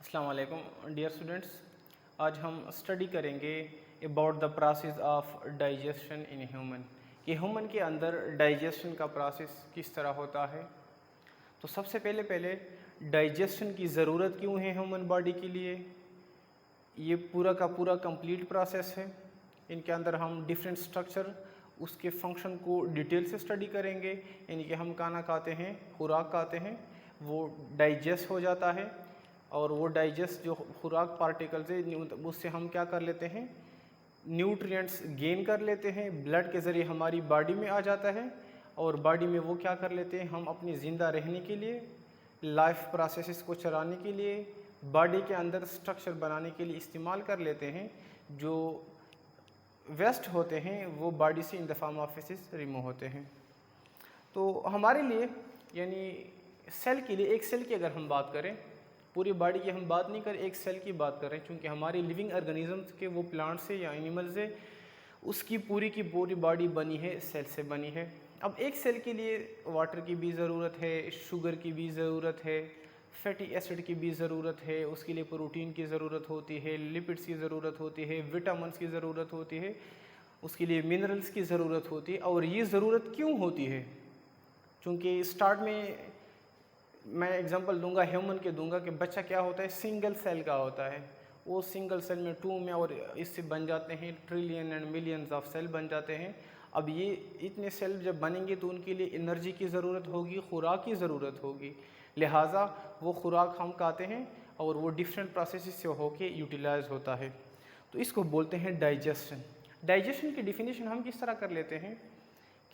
अस्सलाम वालेकुम dear students, आज हम स्टडी करेंगे about the process of digestion in human कि ह्यूमन के अंदर डाइजेशन का प्रोसेस किस तरह होता है। तो सबसे पहले डाइजेशन की ज़रूरत क्यों है ह्यूमन बॉडी के लिए। ये पूरा का पूरा कंप्लीट प्रोसेस है। इनके अंदर हम डिफरेंट स्ट्रक्चर उसके फंक्शन को डिटेल से स्टडी करेंगे। यानी कि हम खाना खाते हैं, खुराक खाते हैं, वो डाइजेस्ट हो जाता है और वो डाइजेस्ट जो खुराक पार्टिकल्स है उससे हम क्या कर लेते हैं, न्यूट्रिएंट्स गेन कर लेते हैं, ब्लड के ज़रिए हमारी बॉडी में आ जाता है और बॉडी में वो क्या कर लेते हैं, हम अपनी ज़िंदा रहने के लिए, लाइफ प्रोसेसेस को चलाने के लिए, बॉडी के अंदर स्ट्रक्चर बनाने के लिए इस्तेमाल कर लेते हैं। जो वेस्ट होते हैं वो बॉडी से in the form of faces remove होते हैं। तो हमारे लिए यानी सेल के लिए, एक सेल की अगर हम बात करें, पूरी बॉडी की हम बात नहीं करें, एक सेल की बात कर रहे हैं, क्योंकि हमारी लिविंग ऑर्गेनिजम्स के वो प्लांट से या एनिमल से उसकी पूरी की पूरी बॉडी बनी है, सेल से बनी है। अब एक सेल के लिए वाटर की भी ज़रूरत है, शुगर की भी ज़रूरत है, फैटी एसिड की भी ज़रूरत है, उसके लिए प्रोटीन की ज़रूरत होती है, लिपिड्स की ज़रूरत होती है, विटामिन्स की ज़रूरत होती है, उसके लिए मिनरल्स की ज़रूरत होती है। और ये ज़रूरत क्यों होती है? क्योंकि स्टार्ट में मैं एग्जांपल दूंगा, ह्यूमन के दूंगा कि बच्चा क्या होता है, सिंगल सेल का होता है। वो सिंगल सेल में 2 में और इससे बन जाते हैं trillion and millions of cell बन जाते हैं। अब ये इतने सेल जब बनेंगे तो उनके लिए एनर्जी की ज़रूरत होगी, खुराक की ज़रूरत होगी, लिहाजा वो खुराक हम खाते हैं और वो डिफरेंट प्रोसेस से होके यूटिलाइज होता है। तो इसको बोलते हैं डाइजेशन। डाइजेशन की डिफिनीशन हम किस तरह कर लेते हैं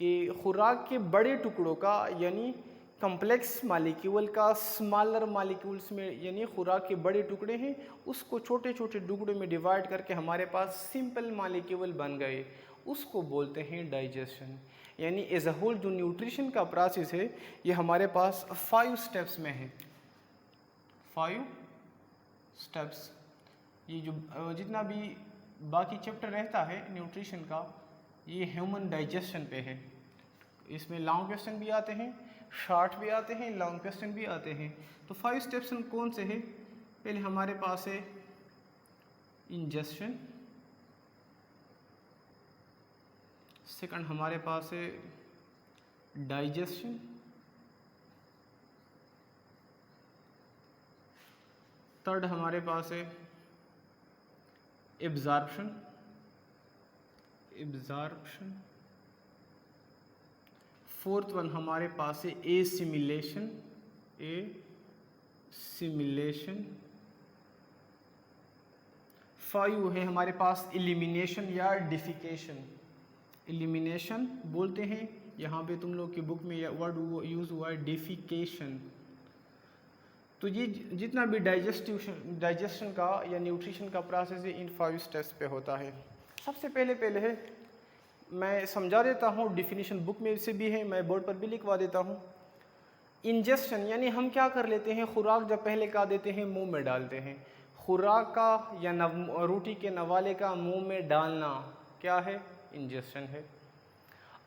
कि खुराक के बड़े टुकड़ों का यानी कम्प्लेक्स मालिक्यूल का स्मॉलर मालिक्यूल्स में, यानी खुराक के बड़े टुकड़े हैं उसको छोटे छोटे टुकड़ों में डिवाइड करके हमारे पास सिंपल मालिक्यूल बन गए, उसको बोलते हैं डाइजेशन। यानी एज अ होल जो न्यूट्रिशन का प्रोसेस है ये हमारे पास 5 स्टेप्स में है। 5 स्टेप्स, ये जो जितना भी बाकी चैप्टर रहता है न्यूट्रिशन का, ये ह्यूमन डाइजेशन पे है। इसमें लॉन्ग क्वेश्चन भी आते हैं, शॉर्ट भी आते हैं, लॉन्ग क्वेश्चन भी आते हैं। तो 5 स्टेप्स कौन से हैं? पहले हमारे पास है इंजेशन, सेकंड हमारे पास है डाइजेशन, थर्ड हमारे पास है एब्जॉर्प्शन, फोर्थ वन हमारे पास है एसिमिलेशन, फाइव है हमारे पास एलिमिनेशन या डिफिकेशन। एलिमिनेशन बोलते हैं, यहाँ पे तुम लोग की बुक में वर्ड यूज हुआ है डिफिकेशन। तो ये जितना भी डाइजेशन का या न्यूट्रिशन का प्रोसेस है इन 5 स्टेप्स पे होता है। सबसे पहले है, मैं समझा देता हूँ, डिफिनीशन बुक में से भी है, मैं बोर्ड पर भी लिखवा देता हूँ। इंजेशन यानी हम क्या कर लेते हैं, खुराक जब पहले खा देते हैं मुंह में डालते हैं। खुराक का या रोटी के नवाले का मुंह में डालना क्या है, इंजेशन है।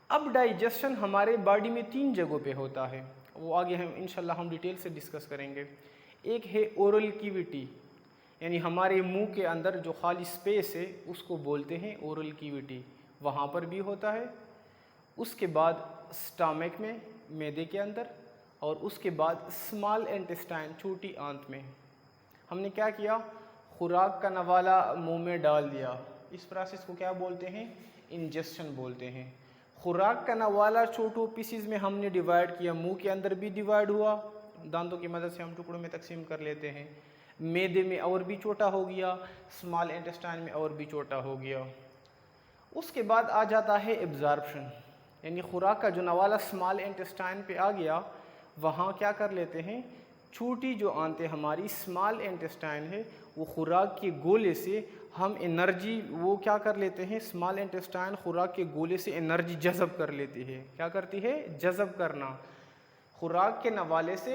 अब डाइजेशन हमारे बॉडी में 3 जगहों पे होता है, वो आगे हम इंशाल्लाह हम डिटेल से डिस्कस करेंगे। एक है ओरल कैविटी, यानी हमारे मुंह के अंदर जो खाली स्पेस है उसको बोलते हैं ओरल कैविटी, वहाँ पर भी होता है। उसके बाद स्टमक में, मैदे के अंदर, और उसके बाद स्मॉल इंटेस्टाइन, छोटी आंत में। हमने क्या किया, खुराक का नवाला मुंह में डाल दिया, इस प्रोसेस को क्या बोलते हैं, इंजेशन बोलते हैं। खुराक का नवाला छोटों पीसीज में हमने डिवाइड किया, मुंह के अंदर भी डिवाइड हुआ, दांतों की मदद से हम टुकड़ों में तकसीम कर लेते हैं। मैदे में और भी छोटा हो गया, स्मॉल इंटेस्टाइन में और भी छोटा हो गया। उसके बाद आ जाता है एब्जॉर्प्शन, यानी खुराक का जो नवाला स्मॉल इंटेस्टाइन पे आ गया, वहाँ क्या कर लेते हैं, छोटी जो आंतें हमारी स्मॉल इंटेस्टाइन है, वो खुराक के गोले से हम एनर्जी, वो क्या कर लेते हैं, स्मॉल इंटेस्टाइन खुराक के गोले से एनर्जी जज़ब कर लेती है। क्या करती है, जज़ब करना। खुराक के नवाले से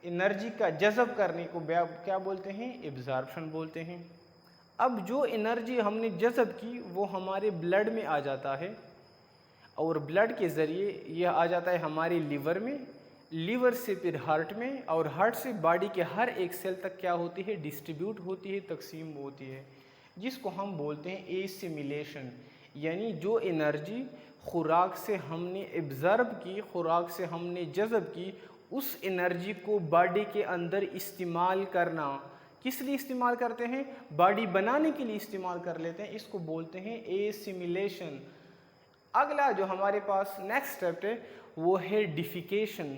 एनर्जी का जज़ब करने को क्या बोलते हैं, एब्जॉर्प्शन बोलते हैं। अब जो एनर्जी हमने जज़ब की वो हमारे ब्लड में आ जाता है और ब्लड के ज़रिए यह आ जाता है हमारे लीवर में, लीवर से फिर हार्ट में, और हार्ट से बॉडी के हर एक सेल तक क्या होती है, डिस्ट्रीब्यूट होती है, तकसीम होती है, जिसको हम बोलते हैं एसिमिलेशन। यानी जो एनर्जी खुराक से हमने एब्जर्ब की, खुराक से हमने जज़ब की, उस एनर्जी को बॉडी के अंदर इस्तेमाल करना। किस लिए इस्तेमाल करते हैं? बॉडी बनाने के लिए इस्तेमाल कर लेते हैं, इसको बोलते हैं एसिमिलेशन। अगला जो हमारे पास नेक्स्ट स्टेप है वो है डिफिकेशन।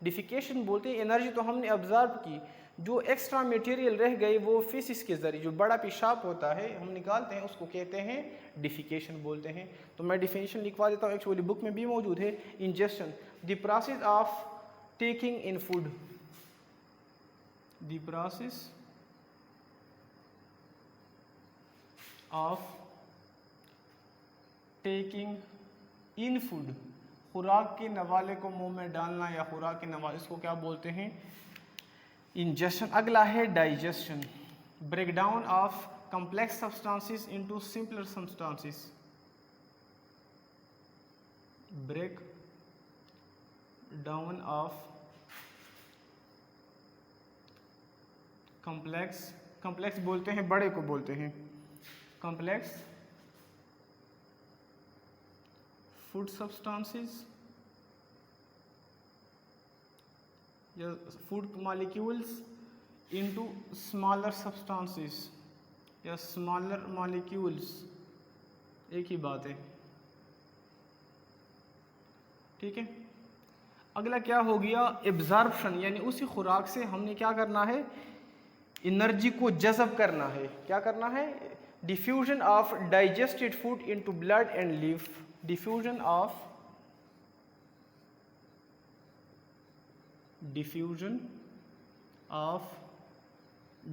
डिफिकेशन बोलते हैं एनर्जी तो हमने ऑब्जर्व की, जो एक्स्ट्रा मटेरियल रह गए वो फिसिस के ज़रिए, जो बड़ा पेशाब होता है हम निकालते हैं, उसको कहते हैं डिफिकेशन बोलते हैं। तो मैं डिफिनेशन लिखवा देता हूँ, एक्चुअली बुक में भी मौजूद है। Injection, the process of taking in food, the process of taking in food, खुराक के नवाले को मुंह में डालना या खुराक के नवाले, इसको क्या बोलते हैं? इंजेक्शन। अगला है digestion, break down of complex substances into simpler substances, break down of complex बोलते हैं बड़े को बोलते हैं complex food substances या food molecules into smaller substances या smaller molecules, एक ही बात है, ठीक है। अगला क्या हो गया? एब्जॉर्प्शन, यानी उसी खुराक से हमने क्या करना है? एनर्जी को जज़ब करना है। क्या करना है? Diffusion of digested food into blood and leaf, diffusion of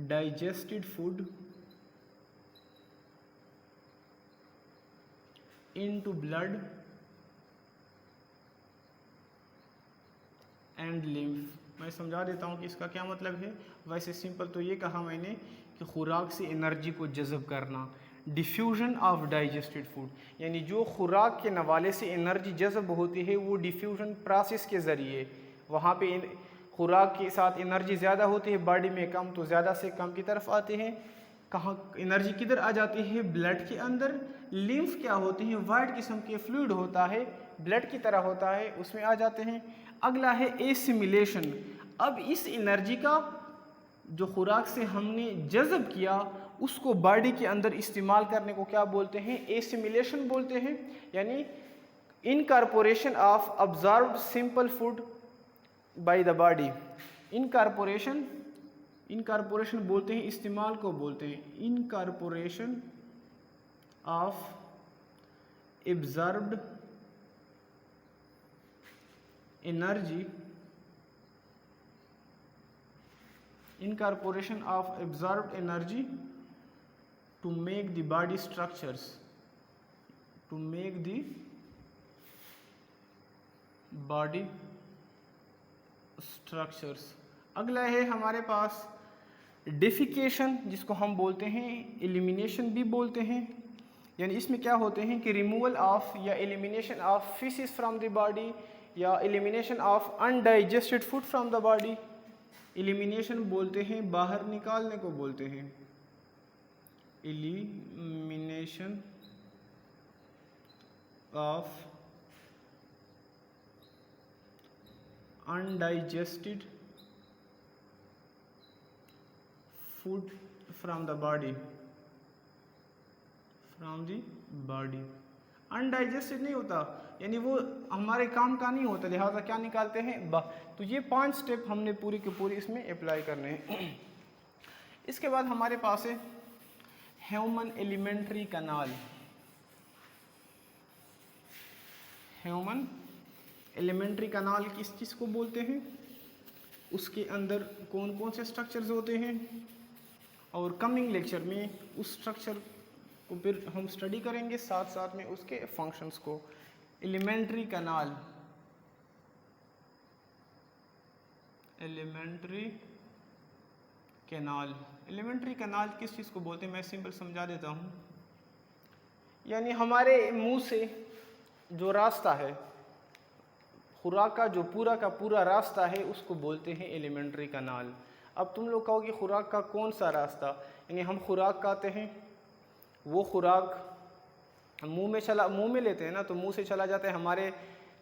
digested food into blood and lymph. मैं समझा देता हूँ कि इसका क्या मतलब है। वैसे सिंपल तो ये कहा मैंने कि खुराक से एनर्जी को जज़ब करना, डिफ्यूजन ऑफ डाइजेस्टेड फूड, यानी जो खुराक के नवाले से एनर्जी जज़ब होती है वो डिफ्यूजन प्रोसेस के ज़रिए, वहाँ पे खुराक के साथ एनर्जी ज़्यादा होती है, बॉडी में कम तो ज़्यादा से कम की तरफ आते हैं। कहाँ एनर्जी किधर आ जाती है? ब्लड के अंदर। लिम्फ क्या होती है? वाइट किस्म के फ्लूइड होता है, ब्लड की तरह होता है, उसमें आ जाते हैं। अगला है एसिमिलेशन। अब इस एनर्जी का जो खुराक से हमने जज़ब किया उसको बॉडी के अंदर इस्तेमाल करने को क्या बोलते हैं? एसिमिलेशन बोलते हैं। यानी incorporation of absorbed simple food by the body. Incorporation बोलते हैं, इस्तेमाल को बोलते हैं incorporation of absorbed energy, incorporation of absorbed energy to make the body structures, अगला है हमारे पास डेफिकेशन, जिसको हम बोलते हैं एलिमिनेशन भी बोलते हैं। यानी इसमें क्या होते हैं कि रिमूवल ऑफ या elimination of faeces from the body या elimination of undigested food from the body. Elimination बोलते हैं बाहर निकालने को बोलते हैं, elimination of undigested food from the body, undigested नहीं होता, यानी वो हमारे काम का नहीं होता, लिहाजा क्या निकालते हैं? तो ये 5 स्टेप हमने पूरी के पूरी इसमें अप्लाई करने हैं। इसके बाद हमारे पास है human alimentary canal. Human alimentary canal किस चीज़ को बोलते हैं? उसके अंदर कौन कौन से स्ट्रक्चर्स होते हैं, और कमिंग लेक्चर में उस स्ट्रक्चर को फिर हम स्टडी करेंगे, साथ साथ में उसके फंक्शंस को। एलिमेंट्री कैनाल, एलिमेंट्री कैनाल किस चीज़ को बोलते हैं? मैं सिंपल समझा देता हूँ। यानी हमारे मुंह से जो रास्ता है खुराक का जो पूरा का पूरा रास्ता है उसको बोलते हैं एलिमेंट्री कनाल। अब तुम लोग कहोगे खुराक का कौन सा रास्ता, यानी हम खुराक खाते हैं, वो खुराक मुंह में लेते हैं ना, तो मुंह से चला जाता है हमारे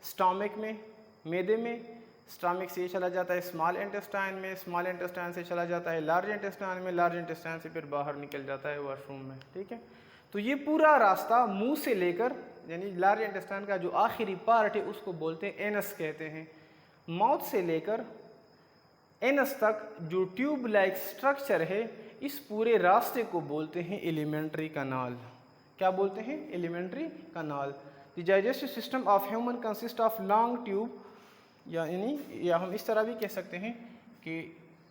स्टमक में, मैदे में, स्टमक से ये चला जाता है स्मॉल इंटेस्टाइन में, स्मॉल इंटेस्टाइन से चला जाता है लार्ज इंटेस्टाइन में, लार्ज इंटेस्टाइन से फिर बाहर निकल जाता है वॉशरूम में। ठीक है, तो ये पूरा रास्ता मुंह से लेकर, यानी लार्ज इंटेस्टाइन का जो आखिरी पार्ट है उसको बोलते हैं एनस कहते हैं। माउथ से लेकर एनस तक जो ट्यूब लाइक स्ट्रक्चर है, इस पूरे रास्ते को बोलते हैं एलिमेंट्री कनाल। क्या बोलते हैं? Alimentary kanal. The digestive system of human consist of long tube, या हम इस तरह भी कह सकते हैं कि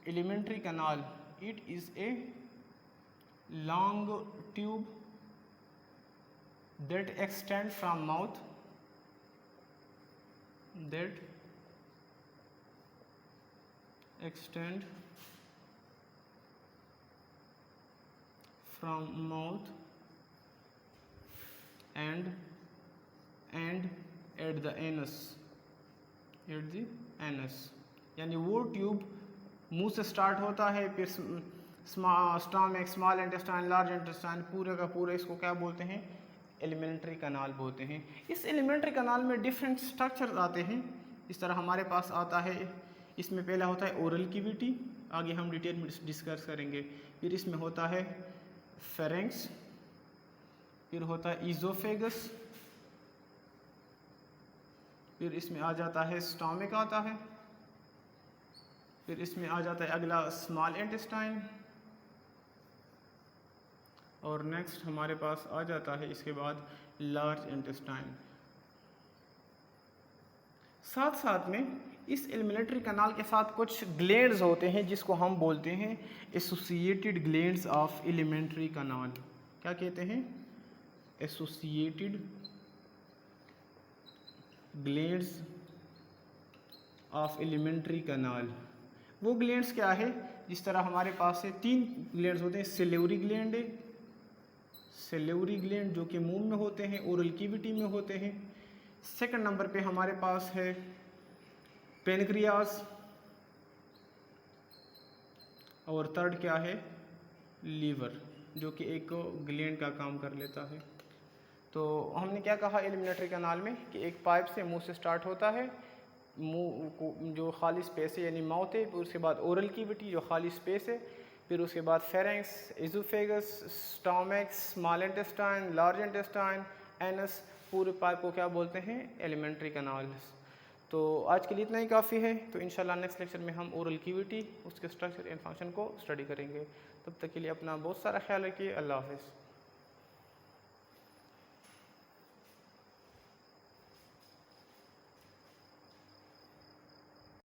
elementary kanal it is a long tube that extend from mouth, that extend from mouth and at the anus, यानी वो ट्यूब मुंह से स्टार्ट होता है, फिर stomach, small intestine, large intestine, पूरे का पूरा इसको क्या बोलते हैं? एलिमेंट्री कनाल बोलते हैं। इस एलिमेंट्री कनाल में डिफरेंट स्ट्रक्चर्स आते हैं। इस तरह हमारे पास आता है, इसमें पहला होता है ओरल कैविटी, आगे हम डिटेल में डिस्कस करेंगे। फिर इसमें होता है फेरेंक्स, फिर होता है ईजोफेगस, फिर इसमें आ जाता है स्टमक आता है, फिर इसमें आ जाता है अगला स्मॉल इंटेस्टाइन, और नेक्स्ट हमारे पास आ जाता है इसके बाद लार्ज इंटेस्टाइन। साथ साथ में इस एलिमेंट्री कनाल के साथ कुछ ग्लैंड्स होते हैं जिसको हम बोलते हैं एसोसिएटेड ग्लैंड्स ऑफ एलिमेंट्री कनाल। क्या कहते हैं? एसोसिएटेड ग्लैंड्स ऑफ एलिमेंट्री कनाल। वो ग्लैंड्स क्या है? जिस तरह हमारे पास है 3 ग्लैंड्स होते हैं। सेलेवरी ग्लैंड है, सेलेवरी ग्लैंड जो कि मुंह में होते हैं, ओरल कैविटी में होते हैं। सेकंड नंबर पे हमारे पास है पेनक्रियास, और थर्ड क्या है? लीवर, जो कि एक ग्लैंड का काम कर लेता है। तो हमने क्या कहा एलिमेंट्री कनाल में कि एक पाइप से मुंह से स्टार्ट होता है, मुंह को जो खाली स्पेस है यानी माउथ है, फिर उसके बाद ओरल कैविटी जो खाली स्पेस है, फिर उसके बाद pharynx, oesophagus, stomach, small intestine, large intestine, anus, पूरे पाइप को क्या बोलते हैं? Alimentary canal. तो आज के लिए इतना ही काफ़ी है। तो इंशाल्लाह नेक्स्ट लेक्चर में हम ओरल कैविटी, उसके स्ट्रक्चर एंड फंक्शन को स्टडी करेंगे। तब तक के लिए अपना बहुत सारा ख्याल रखिए। अल्लाह हाफ़िज़।